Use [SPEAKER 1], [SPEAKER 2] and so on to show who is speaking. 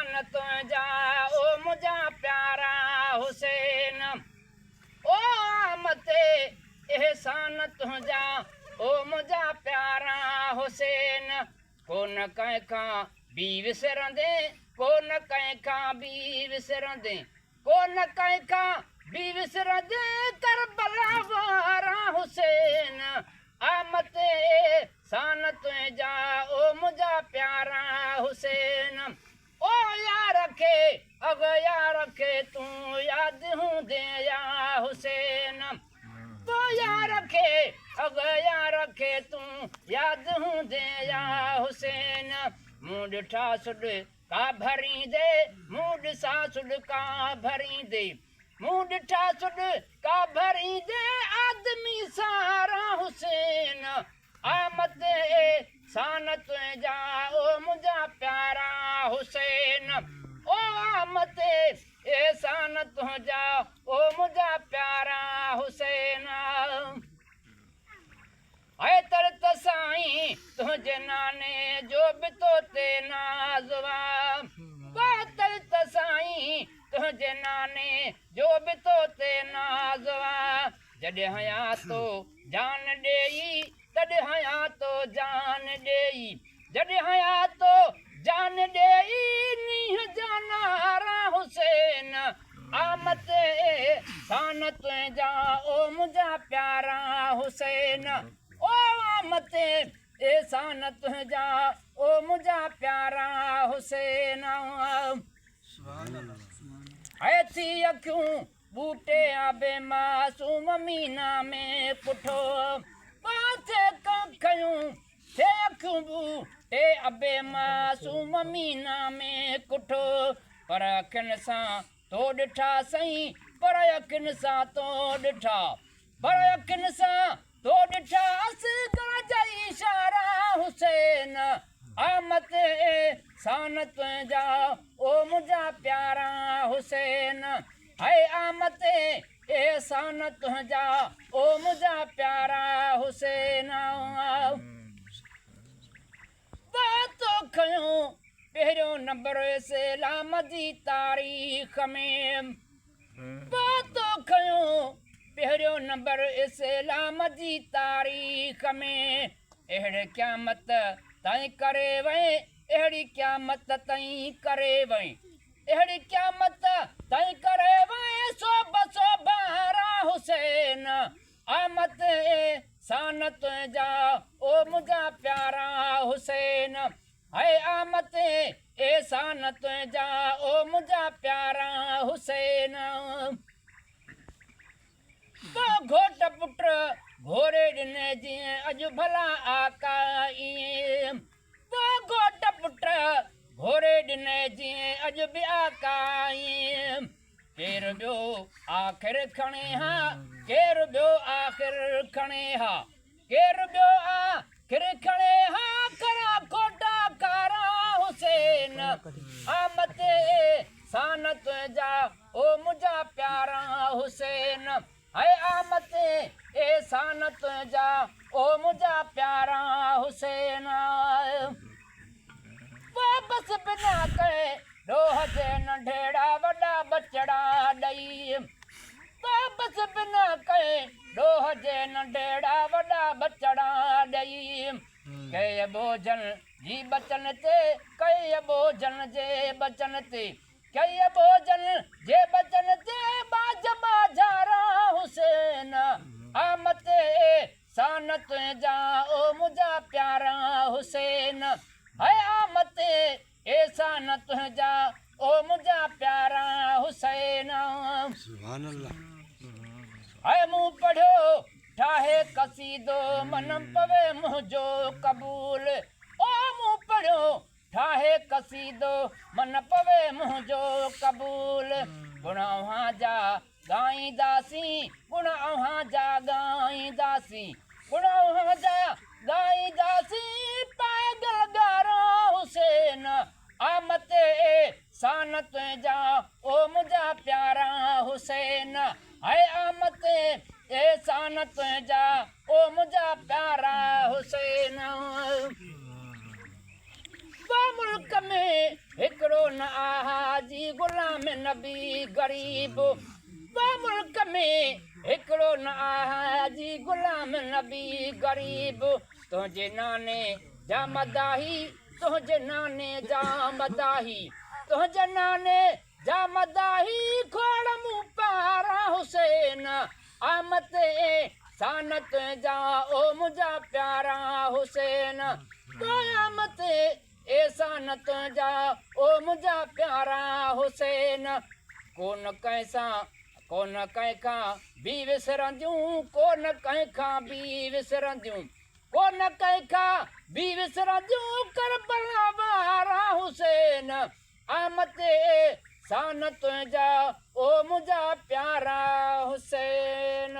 [SPEAKER 1] एहसान तुझा ओ मुझा प्यारा हुसैन ओ मते एहसान तुझा ओ मुझा प्यारा हुसैन कोन कंहिंखां बि विसरंदे कोन कंहिंखां बि विसरंदे कोन कंहिंखां बि विसरंदे करबला वारा हुसैन मते एहसान तुझा ओ मुझा प्यारा हुसैन ओ यार खे अग यार खे तूं यादि हूंदे या हुसैन तो यार खे अग यार खे तूं यादि हूंदे या हुसैन मूं ॾिठा सुॾ का भरींदे मूं ॾिसां सुॾ का भरींदे मूं ॾिठा सुॾ का भरींदे आदमी सारा हुसैन मते एहसान तुझा ओ मुझा प्यारा हुसैन ओ मते एहसान तुझा ओ मुझा प्यारा हुसैन ऐ तरत साईं तुझे नाने जो बि तो ते नाज़वा तरत साईं तुझे नाने जो बि तो ते नाज़वा जॾहिं हया तो जान ॾेई तॾहिं हया तो जान ॾेई जॾहिं हया तो जान ॾेई नीह जानारा हुसैन मते एहसान तुझा ओ मुझा प्यारा हुसैन ओ मते एहसान तुझा ओ मुझा प्यारा हुसैन है थी अखियूं बूटे आबे मासूम मीना में पुठो पाथे कखियूं थे अखियूं बूटे अबे मासूम मीना में कुठो पर अखियुनि सां तो ॾिठा सही पर अखियुनि सां तो ॾिठा पर अखियुनि सां तो ॾिठा असगर जा इशारा हुसैन मते एहसान तुझा ओ मुझा प्यारा हुसैन है मते एहसान तुझा ओ मुझा प्यारा हुसैन तो खयूं पहिरियों नंबर इस्लाम जी तारीख़ में तो खयूं पहिरियों नंबर इस्लाम जी तारीख़ में अहिड़े क़यामत ताईं करे वई अहिड़ी क़यामत ताईं करे वई अहिड़ी क़यामत ताईं करे वई सोभारा हुसैन मते एहसान तुझा ओ मुझा प्यारा हुसैन है मते एहसान तुझा ओ मुझा प्यारा हुसैन तो घोट पुट घोरे ॾिने जीअं अॼु भला आका ईअं तो घोट पुट घोरे ॾिने जीअं अॼु बि आका ईअं केरु ॿियो आख़िर खणे हा केरु ॿियो आख़िर खणे हा केरु ॿियो आख़िर खणे हा करा खोटा कारा हुसैन मते एहसान तुझा ओ मुझा प्यारा हुसैन है मते एहसान तुझा ओ मुझा प्यारा हुसैन बस बिना कहे ॾोह जे नंढेड़ा वॾा बचड़ा ॾई बस बिना कहे ॾोह जे नंढेड़ा वॾा बचड़ा ॾई कई बोझन जी बचन ते कई बोझन जे बचन ते कई बोझन जे बचन ते बाज बाजारा हुसैन मते एहसान तुझा ओ मुझा प्यारा हुसैन है मते एहसान तुझा ओ मुझा प्यारा हुसैन
[SPEAKER 2] सुभान अल्लाह
[SPEAKER 1] है मूं पढ़ियो ठाहे कसीदो मन पवे मुंहिंजो क़बूल ओ मूं पढ़ियो ठाहे कसीदो मन पवे मुंहिंजो क़बूल गुण अव्हां जा ॻाईंदासीं गुण अव्हां जा ॻाईंदासीं गुण अव्हां जा ॻाईंदासीं पाए गलगारा हुसैन मते एहसान तुझा ओ मुझा प्यारा हुसैन है मते एहसान तुझा ओ मुझा प्यारा हुसैन मुल्क में हिकिड़ो न गुलाम नबी गरीब मुल्क में हिकिड़ो न आहे गुलाम नबी गरीब तुंहिंजे नाने जा मदाही तुंहिंजे नाने जा मदाही तुंहिंजे नाने जा मदाही खोड़ मूं पारा हुसैन आमते सानत जा ओ मुंहिंजा प्यारा हुसैन क़यामते एसानत जा ओ मुंहिंजा प्यारा हुसैन कोन कंहिंखां बि विसरंदियूं कोन कंहिंखां बि विसरंदियूं कोन कंहिंखां बि विसरंदियूं करबला वारा हुसैन आमते सानत जा ओ मुंहिंजा प्यारा हुसैन